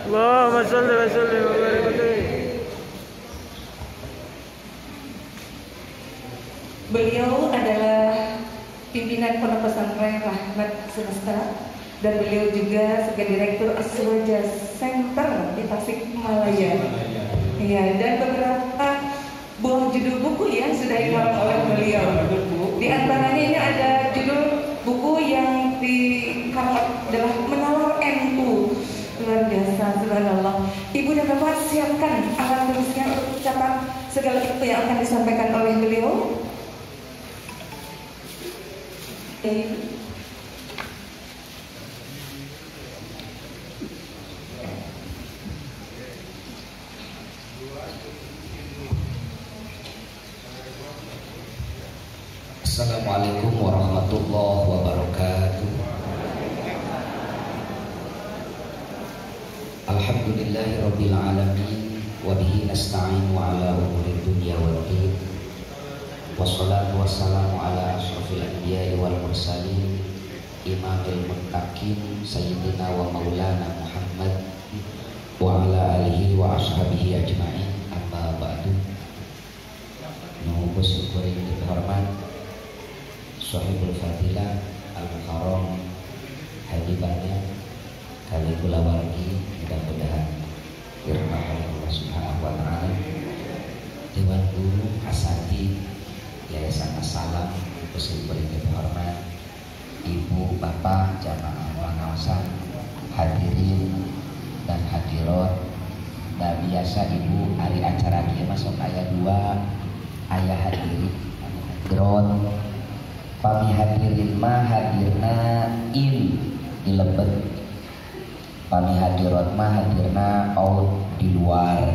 Allahumma shalli wa sallim wa barik alaihi. Beliau adalah pimpinan Pondok Pesantren Rahmat Semesta dan beliau juga sebagai Direktur Aswaja Center di Tasikmalaya. Iya, dan beberapa buah judul buku yang sudah dikarang oleh beliau. Di antaranya ini ada judul buku yang dikarang adalah Menawar NU. Luar biasa, subhanallah. Ibu dan Bapak siapkan alat tulisnya untuk mencatat segala itu yang akan disampaikan oleh beliau. Assalamualaikum warahmatullahi wabarakatuh. Alhamdulillahirabbil alamin wa bihi nasta'inu ala umuri dunya waddin. Wassalatu wassalamu ala asyrafil anbiya'i wal mursalin imamil muttaqin sayyidina wa maulana Muhammad wa ala alihi wa ashabihi ajma'in. Amma ba'du. Nuhun syukurin dihormat Sahibul Fadilah Al-Mukarram Habibannya kali kula wargi, mudah-mudahan dirahmati Allah Subhanahu wa taala. Dewan Guru Asati Yayasan As-Salam, Usul beri hormat Ibu, Bapak, jamaah pengawasan, hadirin dan hadirat. Dan biasa Ibu hari acara dia masuk ayat 2 ayah hadirin hadirat. Pami hadirin mah hadirna di lebet. Pami hadirat mah hadirna out di luar.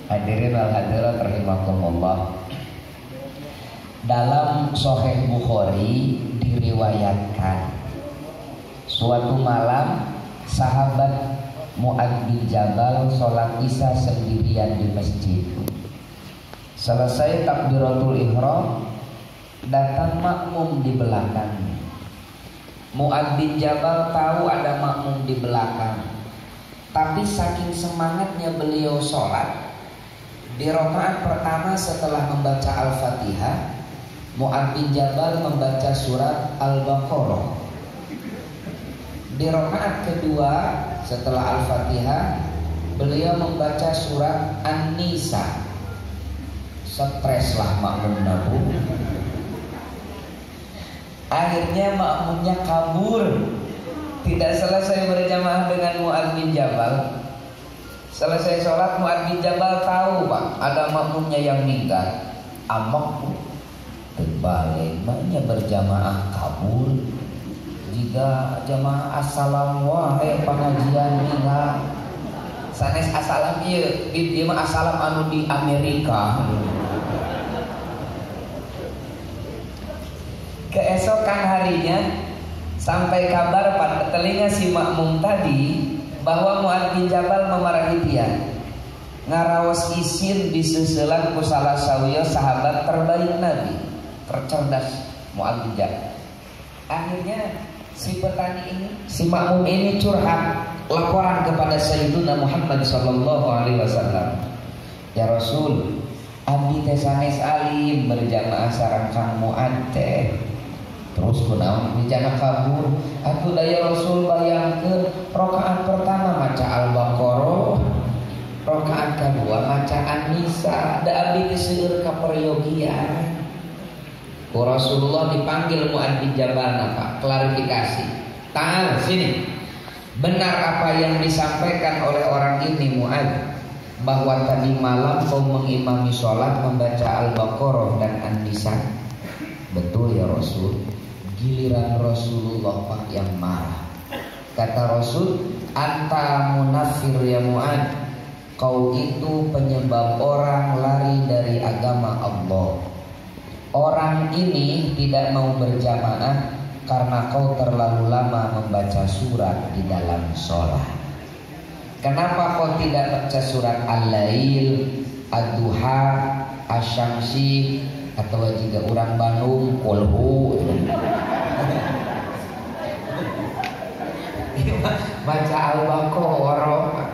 Hadirin wal hadirat rahimakumullah. Dalam Sahih Bukhari diriwayatkan suatu malam sahabat Mu'adz bin Jabal sholat isya sendirian di masjid. Selesai takbiratul ihram, datang makmum di belakangnya. Mu'adz bin Jabal tahu ada makmum di belakang, tapi saking semangatnya beliau sholat, di rakaat pertama setelah membaca Al-Fatihah, Mu'adz bin Jabal membaca surat Al-Baqarah. Di rakaat kedua setelah Al-Fatihah, beliau membaca surat An-Nisa. Stres lah makmum nabu. Akhirnya makmumnya kabur, tidak selesai berjamaah dengan Mu'adz bin Jabal. Selesai sholat, Mu'adz bin Jabal tahu Pak ada makmumnya yang meninggal. Amak terbalik, maknya berjamaah kabur. Jika jamaah assalam wahai pengajian meninggal. Sanes assalam iya, dia mah assalam anu di Amerika. Keesokan harinya sampai kabar pada telinga si makmum tadi bahwa Mu'adz bin Jabal memarahi dia. Ngaraos isin disusulan ku salah sawiya sahabat terbaik Nabi, tercerdas Mu'adz bin Jabal. Akhirnya si petani ini, si makmum ini curhat laporan kepada Sayyidina Muhammad sallallahu alaihi wasallam. Ya Rasul, abdi teh sanes alim berjamaah sareng Kang Mu'adz teh. Terus kunaon dijana kabur. Atuh daya Rasul bayangkeun rakaat pertama maca Al-Baqarah, rakaat kedua maca An-Nisa, da abdi teh seueur kaperyogian. Ku Rasulullah dipanggil Mu'adz bin Jabal napa? Klarifikasi. Ta'al sini. Benar apa yang disampaikan oleh orang ini Mu'adz, bahwa tadi malam kau mengimami sholat membaca Al-Baqarah dan An-Nisa? Betul ya Rasul. Giliran Rasulullah Pak yang marah. Kata Rasul, anta munafir ya Mu'adz, kau itu penyebab orang lari dari agama Allah. Orang ini tidak mau berjamaah karena kau terlalu lama membaca surat di dalam sholat. Kenapa kau tidak baca surat Al-Lail, Ad-Duha, Asyamsi atau juga orang Bandung Kolhu. Baca Al-Baqarah.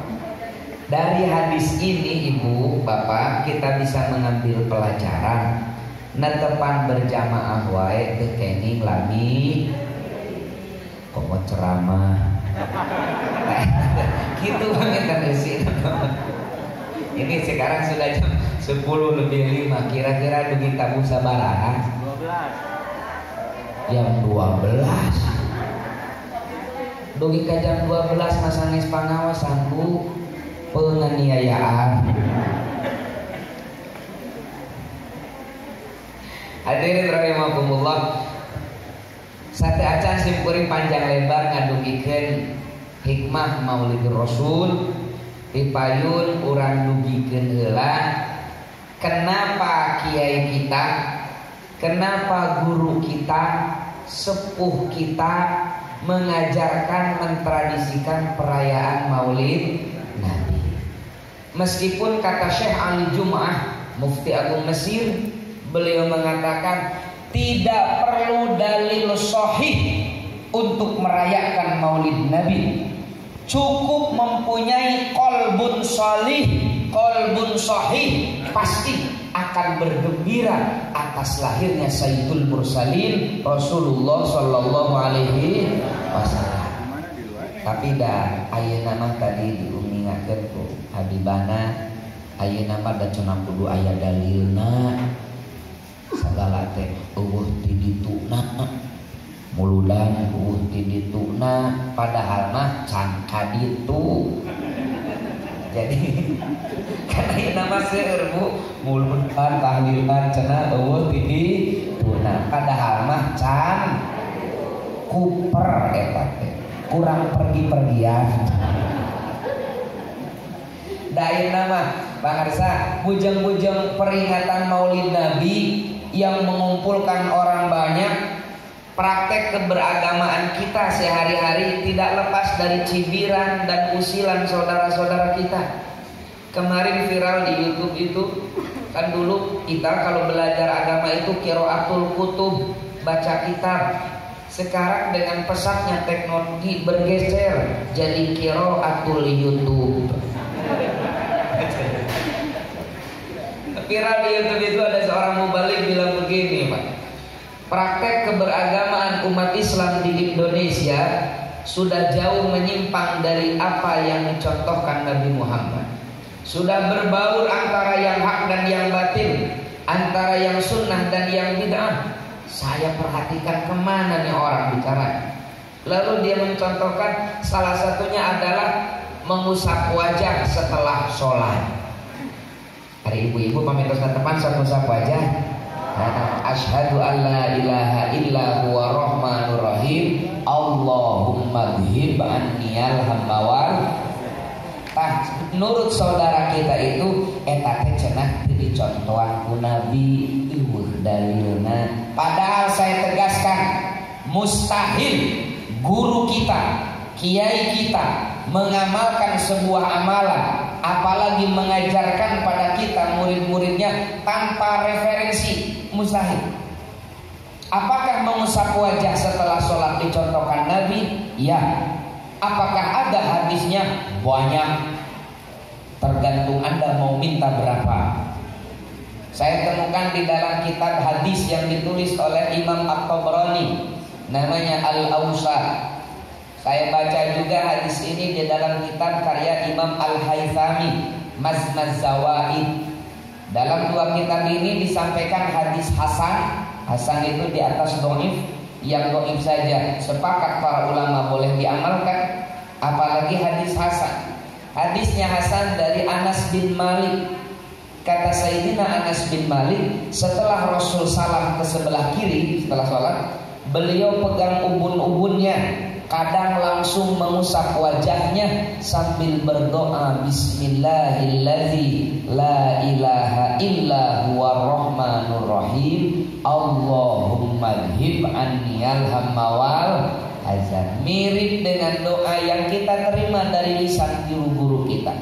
Dari hadis ini ibu bapak kita bisa mengambil pelajaran. Netepan berjamaah wae teu kenging lami komo ceramah. Gitu banget kan isi. Ini sekarang sudah jam 10:05. Kira-kira dugi tamu sabaraha? 12. Jam 12. Dugi ka jam 12 masanes pangawasan Bu. Penganiayaan. Hadirin rahimakumullah. Sate acan simkuring panjang lebar ngadugikeun hikmah Maulidur Rasul. Dipayun urang dugikeun heula. Kenapa kiai kita, kenapa guru kita, sepuh kita mengajarkan mentradisikan perayaan Maulid Nabi. Meskipun kata Syekh Ali Jum'ah, Mufti Agung Mesir, beliau mengatakan tidak perlu dalil sahih untuk merayakan Maulid Nabi. Cukup mempunyai qalbun salih, qalbun sahih, pasti akan bergembira atas lahirnya Sayyidul Mursalin Rasulullah sallallahu alaihi wasallam. Tapi dah ayeuna mah tadi diumingakeun ku Habibana, ayeuna mah da cenah kudu aya dalilna. Sagala teh eueuh ti dituna, muludan eueuh ti dituna, padahal mah can kaditu. Jadi karena ayeuna mah seueur Bu, muludan tahlilan cenah eueuh ti dituna, padahal mah can kuper eta teh. Kurang pergi-pergian. Dain nama Bang Arsa, bujang-bujang peringatan Maulid Nabi yang mengumpulkan orang banyak. Praktek keberagamaan kita sehari-hari tidak lepas dari cibiran dan usilan saudara-saudara kita. Kemarin viral di YouTube itu, kan dulu kita kalau belajar agama itu qiraatul kutub, baca kitab. Sekarang dengan pesatnya teknologi bergeser jadi qiraatul YouTube. Viral di YouTube itu ada seorang mubalik bilang begini, Pak. Praktek keberagamaan umat Islam di Indonesia sudah jauh menyimpang dari apa yang dicontohkan Nabi Muhammad. Sudah berbaur antara yang hak dan yang batil, antara yang sunnah dan yang bid'ah. Saya perhatikan kemana nih orang bicara. Lalu dia mencontohkan salah satunya adalah mengusap wajah setelah sholat. Hari ibu-ibu pamitos teman mengusap wajah. Asyhadu an la ilaha illa huwa rahmanur rahim. Allahumma dhhib anniyal hammawal. Menurut saudara kita itu eta teh cenah dicontohan ku Nabi dalilna. Padahal saya tegaskan mustahil guru kita, kiai kita mengamalkan sebuah amalan, apalagi mengajarkan pada kita murid-muridnya tanpa referensi. Mustahil. Apakah mengusap wajah setelah sholat dicontohkan Nabi? Ya. Apakah ada hadisnya? Banyak. Tergantung Anda mau minta berapa. Saya temukan di dalam kitab hadis yang ditulis oleh Imam At-Tabrani, namanya Al-Awsat. Saya baca juga hadis ini di dalam kitab karya Imam Al-Haythami, Mazmaz Zawaid. Dalam dua kitab ini disampaikan hadis hasan. Hasan itu di atas dhaif, yang dhaif saja sepakat para ulama boleh diamalkan, apalagi hadis hasan. Hadisnya hasan dari Anas bin Malik. Kata Sayyidina Anas bin Malik, setelah Rasul salam ke sebelah kiri setelah sholat, beliau pegang ubun-ubunnya, kadang langsung mengusap wajahnya sambil berdoa, Bismillahilladzi la ilaha illa huwa rahmanur rahim, Allahumma dhhib anniyal hammawal azan. Mirip dengan doa yang kita terima dari lisan guru-guru kita.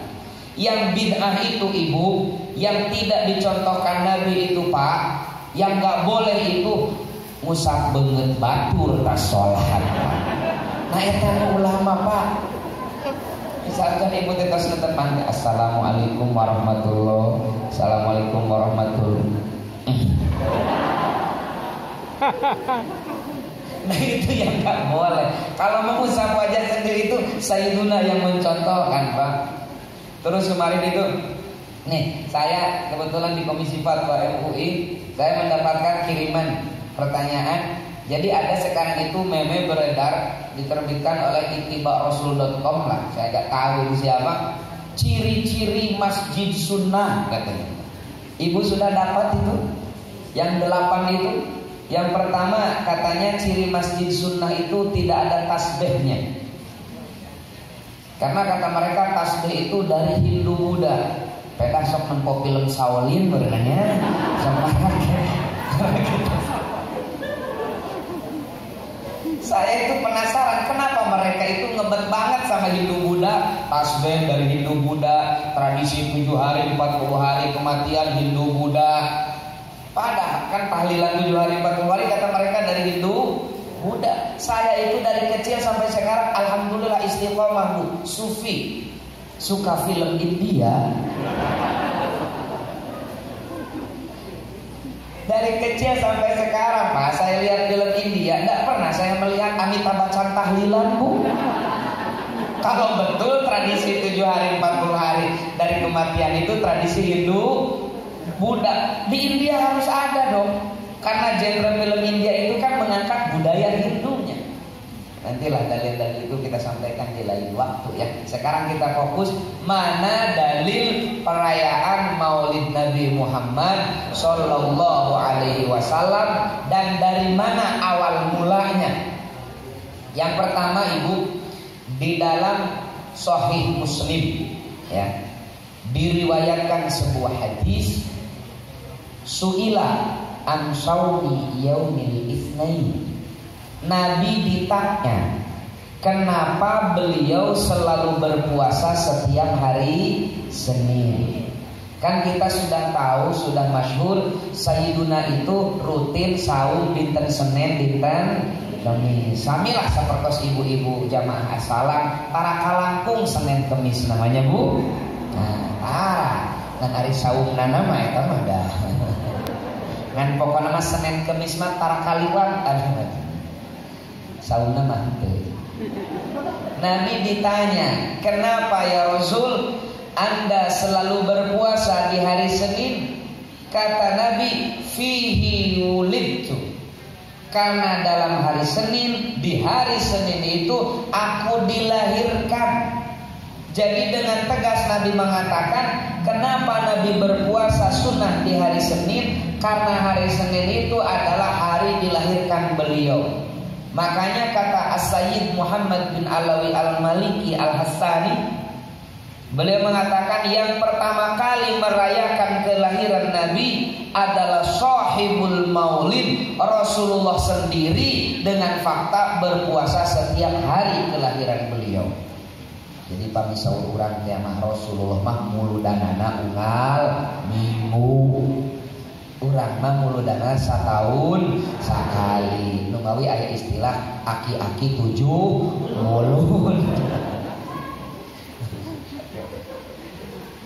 Yang bid'ah itu ibu, yang tidak dicontohkan Nabi itu Pak, yang nggak boleh itu ngusap banget batur tas sholat. Nah eta ulama Pak. Misalkan ibu tetos netepan, assalamualaikum warahmatullahi, assalamualaikum warahmatullahi. Nah itu yang nggak boleh. Kalau mengusap wajah sendiri itu Sayyiduna yang mencontohkan Pak. Terus kemarin itu, nih saya kebetulan di Komisi Fatwa MUI, saya mendapatkan kiriman pertanyaan. Jadi ada sekarang itu meme beredar, diterbitkan oleh ittiba.rasul.com lah. Saya nggak tahu itu siapa. Ciri-ciri masjid sunnah katanya. Ibu sudah dapat itu? Yang 8 itu. Yang pertama katanya ciri masjid sunnah itu tidak ada tasbihnya. Karena kata mereka tasbih itu dari Hindu Buddha. Peda sok nempo film Shaolin berenangnya sama Saya itu penasaran kenapa mereka itu ngebet banget sama Hindu Buddha. Tasbih dari Hindu Buddha, tradisi 7 hari 40 hari kematian Hindu Buddha. Padahal kan tahlilan 7 hari 40 hari kata mereka dari Hindu Buddha. Saya itu dari kecil sampai sekarang alhamdulillah istiqomah Bu, sufi. Suka film India. Dari kecil sampai sekarang Pak, saya lihat film India, tidak pernah saya melihat Amitabh Bachchan tahlilan Bu. Kalau betul tradisi 7 hari 40 hari dari kematian itu tradisi Hindu Buddha, di India harus ada dong. Karena genre film India itu kan mengangkat budaya Hindunya. Nantilah dalil-dalil itu kita sampaikan di lain waktu ya. Sekarang kita fokus mana dalil perayaan Maulid Nabi Muhammad Sallallahu Alaihi Wasallam dan dari mana awal mulanya. Yang pertama Ibu, di dalam Sahih Muslim ya, diriwayatkan sebuah hadis, su'ila an shaumi yaumil itsnain. Nabi ditanya, kenapa beliau selalu berpuasa setiap hari Senin? Kan kita sudah tahu, sudah masyhur Sayyiduna itu rutin saum dinten Senin, dinten Kamis. Samilah sapertos ibu-ibu jamaah asalan taraka langkung Senin Kamis namanya Bu. Nah, dan hari saumna nama eta mah dah. Ngan pokokna mah Senin Kamis mah taraka liwat saumna mah teu. Nabi ditanya, kenapa ya Rasul Anda selalu berpuasa di hari Senin? Kata Nabi, fihi wulidtu. Karena dalam hari Senin, di hari Senin itu aku dilahirkan. Jadi dengan tegas Nabi mengatakan, kenapa Nabi berpuasa sunnah di hari Senin? Karena hari Senin itu adalah hari dilahirkan beliau. Makanya kata As-Sayyid Muhammad bin Alawi Al-Maliki Al-Hassani, beliau mengatakan yang pertama kali merayakan kelahiran Nabi adalah sahibul maulid, Rasulullah sendiri dengan fakta berpuasa setiap hari kelahiran beliau. Jadi pamisaur urang teh mah Rasulullah mah muludanana unggal minggu. Urang mah muludana satahun sakali. Nu gawi aya istilah aki-aki 7 mulud.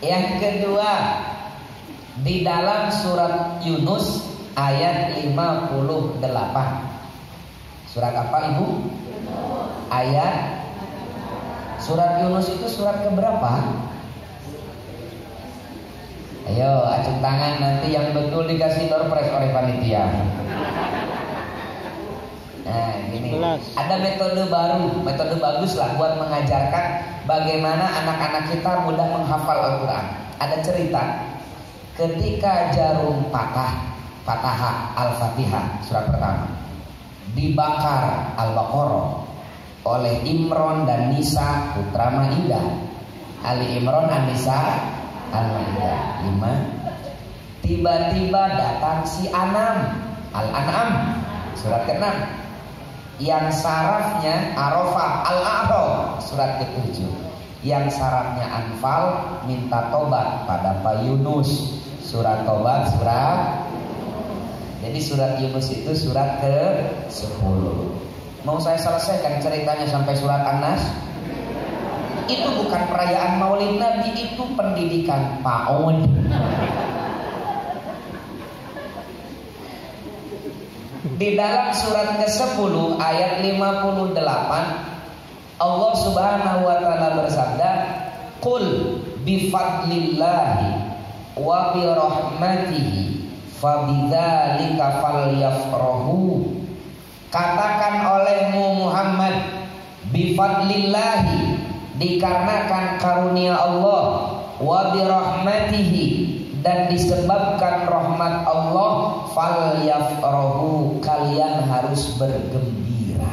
Yang kedua, di dalam surat Yunus ayat 58. Surat apa Ibu? Ayat surat Yunus itu surat keberapa? Ayo acung tangan, nanti yang betul dikasih door prize oleh panitia. Nah gini, ada metode baru, metode bagus lah buat mengajarkan bagaimana anak-anak kita mudah menghafal Al-Quran. Ada cerita ketika jarum Fatahah Al-Fatihah surat pertama dibakar Al-Baqarah oleh Imron dan Nisa putra Maidah. Ali Imron dan Nisa Al-Maidah 5. Tiba-tiba datang si Anam, Al-An'am surat ke-6, yang sarafnya Arafah, Al-A'raf surat ke-7. Yang syaratnya Anfal minta tobat pada Pak Yunus. Surat tobat surat. Jadi surat Yunus itu surat ke-10. Mau saya selesaikan ceritanya sampai surat An-Nas? Itu bukan perayaan Maulid Nabi, itu pendidikan PAUD. Di dalam surat ke-10 ayat 58 Allah Subhanahu wa taala bersabda, "Qul bi fadlillahi wa bi rahmatihi fabidzalika falyafrahu." Katakan olehmu Muhammad, bi fadlillahi, dikarenakan karunia Allah, wa bi rahmatihi, dan disebabkan rahmat Allah, falyafrahu, kalian harus bergembira.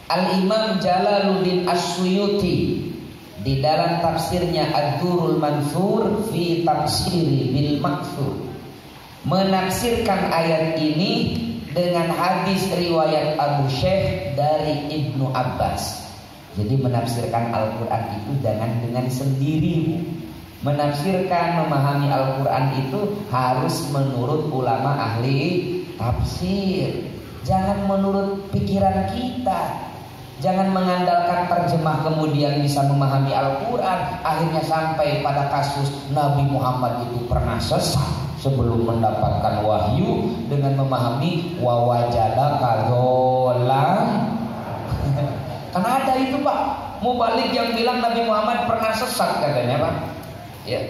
Al-Imam Jalaluddin As-Suyuti di dalam tafsirnya Ad-Durrul Mansur fi Tafsiri bil Maqsur menafsirkan ayat ini dengan hadis riwayat Abu Syekh dari Ibnu Abbas. Jadi menafsirkan Al-Quran itu jangan dengan sendiri. Menafsirkan, memahami Al-Quran itu harus menurut ulama ahli tafsir. Jangan menurut pikiran kita. Jangan mengandalkan terjemah kemudian bisa memahami Al-Quran. Akhirnya sampai pada kasus Nabi Muhammad itu pernah sesat sebelum mendapatkan wahyu dengan memahami wa wajadaka dholam. Karena ada itu Pak, mubalik yang bilang Nabi Muhammad pernah sesat katanya Pak. Ya.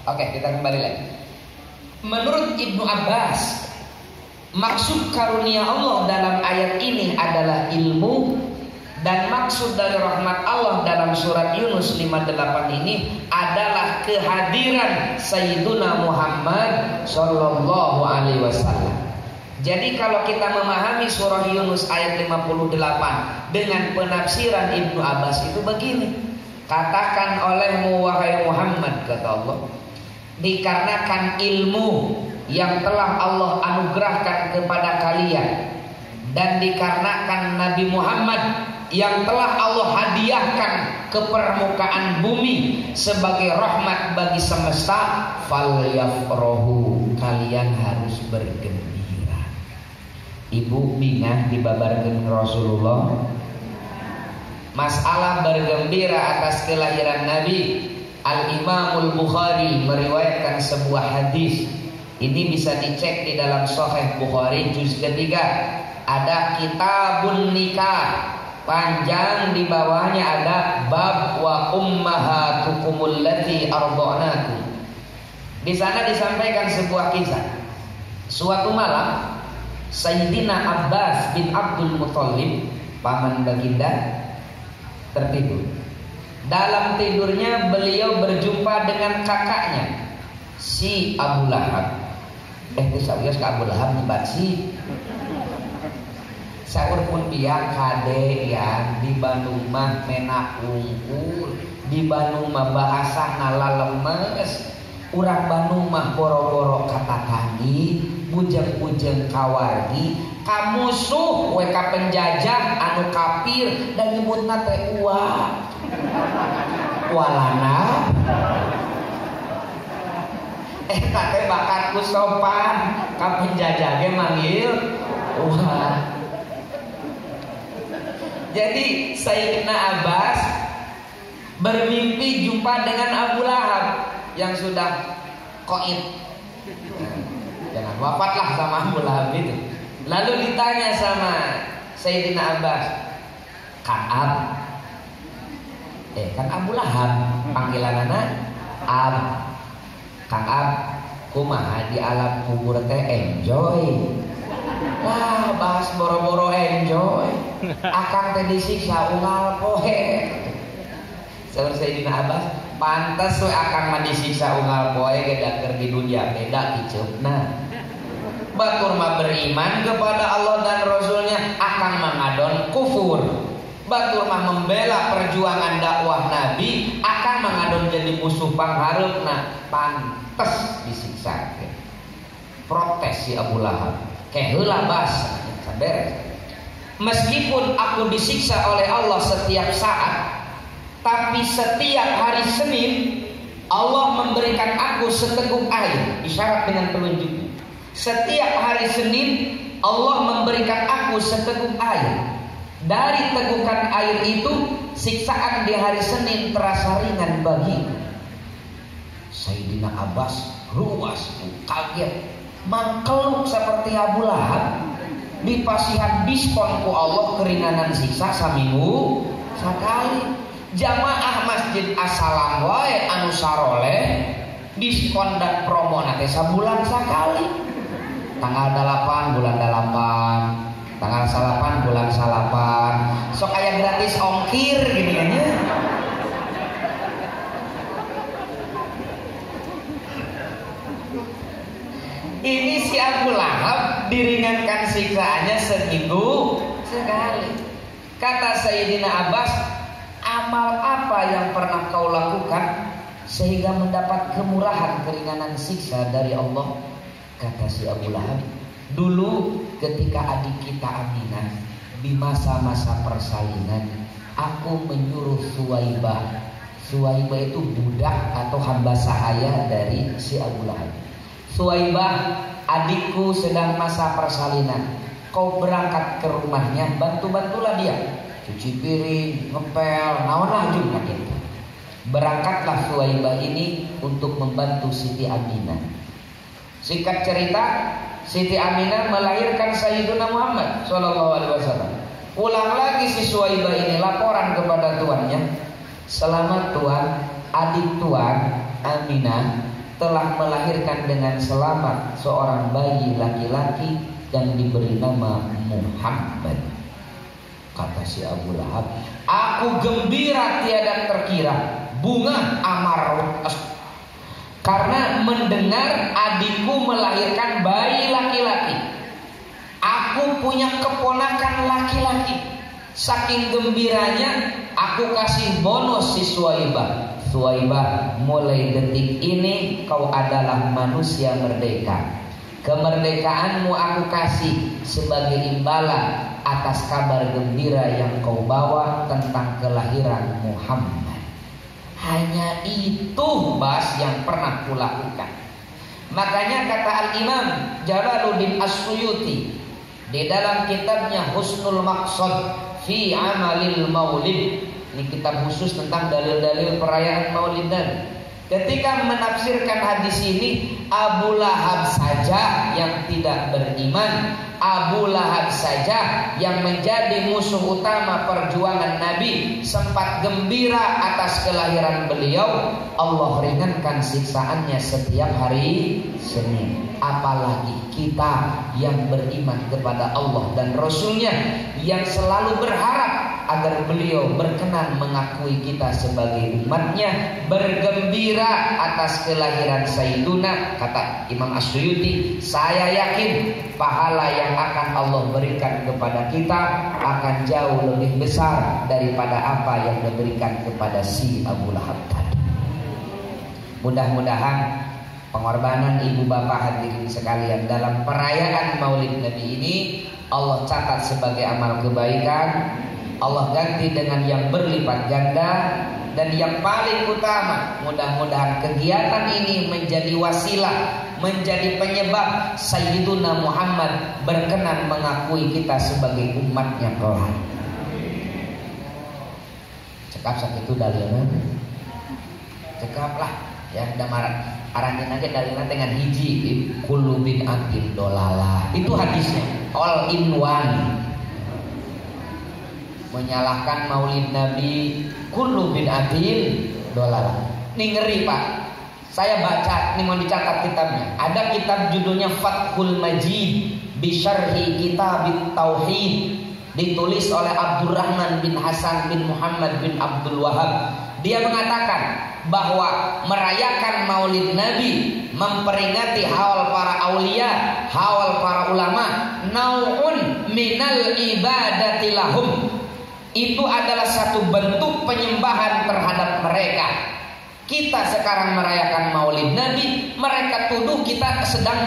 Oke, kita kembali lagi. Menurut Ibnu Abbas, maksud karunia Allah dalam ayat ini adalah ilmu, dan maksud dari rahmat Allah dalam surat Yunus 58 ini adalah kehadiran Sayyiduna Muhammad Sallallahu Alaihi Wasallam. Jadi kalau kita memahami surah Yunus ayat 58 dengan penafsiran Ibnu Abbas itu begini: katakan olehmu wahai Muhammad, kata Allah, dikarenakan ilmu yang telah Allah anugerahkan kepada kalian, dan dikarenakan Nabi Muhammad yang telah Allah hadiahkan ke permukaan bumi sebagai rahmat bagi semesta, falyafrahu, kalian harus bergembira. Ibu bingah dibabarkan Rasulullah masalah bergembira atas kelahiran Nabi. Al-Imamul Bukhari meriwayatkan sebuah hadis. Ini bisa dicek di dalam Sahih Bukhari juz ketiga. Ada kitabun nikah, panjang, di bawahnya ada bab wa ummahatukumul lati arda'nakum. Di sana disampaikan sebuah kisah. Suatu malam Sayyidina Abbas bin Abdul Muthalib, paman baginda, tertidur. Dalam tidurnya beliau berjumpa dengan kakaknya, si Abu Lahab. Itu saya ke Abu Lahab nyebatsi. Saur pun dia kade ya di Bandung mah menak unggul, di Bandung mah bahasa nala lemes, urang Bandung mah boro-boro kata tani, bujeng-bujeng kawargi, kamusuh weka penjajah anu kafir dan nyebutna teh uang. Walana kate bakat ku sopan ka penjajah ge manggil wah. Jadi Sayyidina Abbas bermimpi jumpa dengan Abu Lahab yang sudah qaid. Jangan wafatlah sama Abu Lahab itu. Lalu ditanya sama Sayyidina Abbas, Kang Ab, kan Abu Lahab panggilanana Ab. Kang Ab, kumaha di alam kubur teh enjoy. Wah, bahas boro-boro enjoy. Akang teh disiksa unggal poe. Saur Sayyidina Abbas, pantes we akang mah disiksa unggal poe ge daker di dunia beda kiceupna. Batur mah beriman kepada Allah dan Rasulnya, akang mah ngadon kufur. Batur mah membela perjuangan dakwah Nabi, akan mengadon jadi musuh panghareupna, pantes disiksa. Protes si Abu Lahab, keheula bas, sabar. Meskipun aku disiksa oleh Allah setiap saat, Tapi setiap hari Senin Allah memberikan aku seteguk air, isyarat dengan telunjuknya. Setiap hari Senin Allah memberikan aku seteguk air. Dari tegukan air itu, siksaan di hari Senin terasa ringan bagiku. Sayyidina Abbas ruas, kaget, mangkeluk seperti Abu Lahab. Dipasihan diskon ku Allah keringanan siksa saminggu sekali. Jamaah Masjid Assalam wae anu saroleh diskon dan promo nate sabulan sekali. Tanggal 8 bulan 8, tanggal 8 bulan 8. Sok aya gratis ongkir gini kan ya. Ini si Abu Lahab diringankan siksaannya seminggu sekali. Kata Sayyidina Abbas, amal apa yang pernah kau lakukan sehingga mendapat kemurahan keringanan siksa dari Allah? Kata si Abu Lahab, dulu ketika adik kita Aminah di masa-masa persalinan, aku menyuruh Suwaibah. Suwaibah itu budak atau hamba sahaya dari si Abu Lahab. Suwaibah, adikku sedang masa persalinan, kau berangkat ke rumahnya, bantu-bantulah dia, cuci piring, ngepel, naon juga dia. Berangkatlah Suwaibah ini untuk membantu Siti Aminah. Singkat cerita, Siti Aminah melahirkan Sayyiduna Muhammad SAW. Ulang lagi si Suwaibah ini laporan kepada tuannya, selamat tuan, adik tuan Aminah telah melahirkan dengan selamat seorang bayi laki-laki yang diberi nama Muhammad. Kata si Abu Lahab, aku gembira tiada terkira, bunga amar karena mendengar adikku melahirkan bayi laki-laki. Aku punya keponakan laki-laki. Saking gembiranya aku kasih bonus si Suwaibah. Suwaibah, mulai detik ini kau adalah manusia merdeka. Kemerdekaanmu aku kasih sebagai imbalan atas kabar gembira yang kau bawa tentang kelahiran Muhammad. Hanya itu Bas yang pernah kulakukan. Makanya kata Al-Imam Jalaluddin As-Suyuti di dalam kitabnya Husnul Maqsad fi Amalil Maulid, ini kitab khusus tentang dalil-dalil perayaan Maulid Nabi. Ketika menafsirkan hadis ini, Abu Lahab saja yang tidak beriman, Abu Lahab saja yang menjadi musuh utama perjuangan Nabi sempat gembira atas kelahiran beliau, Allah ringankan siksaannya setiap hari Senin. Apalagi kita yang beriman kepada Allah dan Rasulnya, yang selalu berharap agar beliau berkenan mengakui kita sebagai umatnya, bergembira atas kelahiran Sayyiduna. Kata Imam As-Suyuti, saya yakin pahala yang akan Allah berikan kepada kita akan jauh lebih besar daripada apa yang diberikan kepada si Abu Lahab tadi. Mudah-mudahan pengorbanan ibu bapak hadirin sekalian dalam perayaan Maulid Nabi ini Allah catat sebagai amal kebaikan, Allah ganti dengan yang berlipat ganda. Dan yang paling utama, mudah-mudahan kegiatan ini menjadi wasilah, menjadi penyebab Sayyiduna Muhammad berkenan mengakui kita sebagai umatnya kelak. Cekap sakitu dalilna. Cekaplah ya, damaran arahin aja dalilna dengan hiji kullu bid'atin dolalah. Itu hadisnya all in one. Menyalahkan Maulid Nabi kullu bid'atin dolalah. Ini ngeri Pak. Saya baca, ini mau dicatat kitabnya. Ada kitab judulnya Fathul Majid bi Syarhi Kitabit Tauhid, ditulis oleh Abdurrahman bin Hasan bin Muhammad bin Abdul Wahab. Dia mengatakan bahwa merayakan Maulid Nabi, memperingati haul para aulia, haul para ulama, nau'un minal ibadati lahum. Itu adalah satu bentuk penyembahan terhadap mereka. Kita sekarang merayakan Maulid Nabi, mereka tuduh kita sedang